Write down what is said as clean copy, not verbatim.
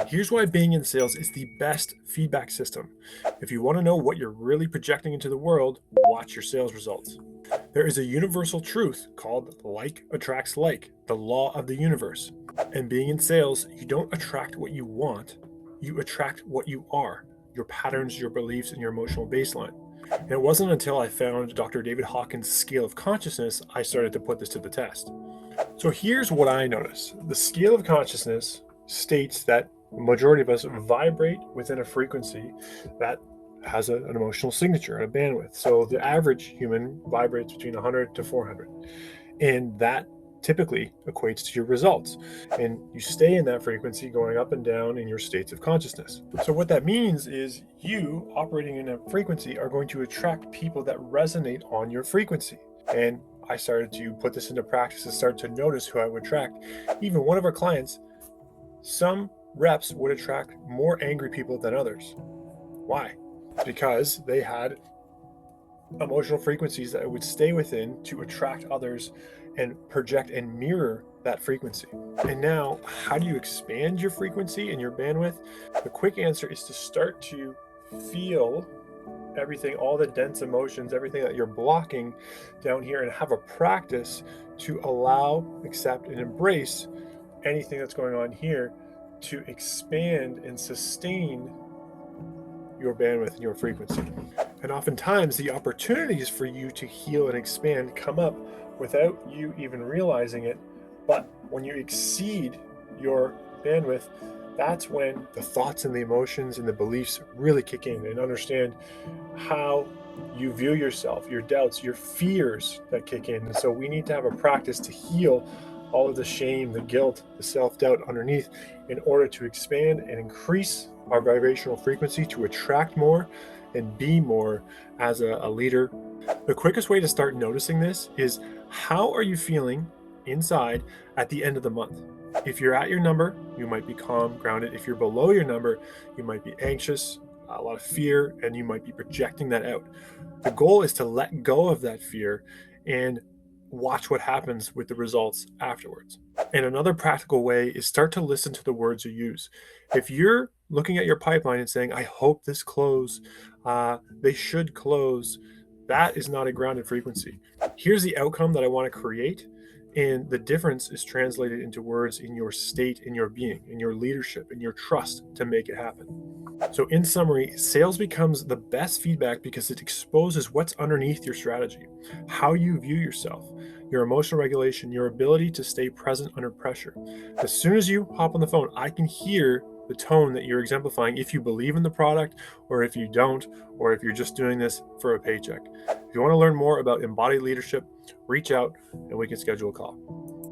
Here's why being in sales is the best feedback system. If you want to know what you're really projecting into the world, watch your sales results. There is a universal truth called like attracts like, the law of the universe. And being in sales, you don't attract what you want, you attract what you are, your patterns, your beliefs, and your emotional baseline. And it wasn't until I found Dr. David Hawkins' scale of consciousness I started to put this to the test. So here's what I notice. The scale of consciousness states that the majority of us vibrate within a frequency that has an emotional signature and a bandwidth. So the average human vibrates between 100 to 400. And that typically equates to your results. And you stay in that frequency going up and down in your states of consciousness. So what that means is you operating in a frequency are going to attract people that resonate on your frequency. And I started to put this into practice and start to notice who I would attract. Even one of our clients, some reps would attract more angry people than others. Why? Because they had emotional frequencies that would stay within to attract others and project and mirror that frequency. And now, how do you expand your frequency and your bandwidth? The quick answer is to start to feel everything, all the dense emotions, everything that you're blocking down here, and have a practice to allow, accept, and embrace anything that's going on here to expand and sustain your bandwidth and your frequency. And oftentimes the opportunities for you to heal and expand come up without you even realizing it. But when you exceed your bandwidth, that's when the thoughts and the emotions and the beliefs really kick in, and understand how you view yourself, your doubts, your fears that kick in. And so we need to have a practice to heal all of the shame, the guilt, the self-doubt underneath in order to expand and increase our vibrational frequency to attract more and be more as a leader. The quickest way to start noticing this is, how are you feeling inside at the end of the month? If you're at your number, you might be calm, grounded. If you're below your number, you might be anxious, a lot of fear, and you might be projecting that out. The goal is to let go of that fear and watch what happens with the results afterwards. And another practical way is start to listen to the words you use. If you're looking at your pipeline and saying, I hope this close, they should close, that is not a grounded frequency. Here's the outcome that I want to create. And the difference is translated into words in your state, in your being, in your leadership, in your trust to make it happen. So in summary, sales becomes the best feedback because it exposes what's underneath your strategy, how you view yourself, your emotional regulation, your ability to stay present under pressure. As soon as you hop on the phone, I can hear the tone that you're exemplifying, if you believe in the product or if you don't, or if you're just doing this for a paycheck. If you want to learn more about embodied leadership, reach out and we can schedule a call.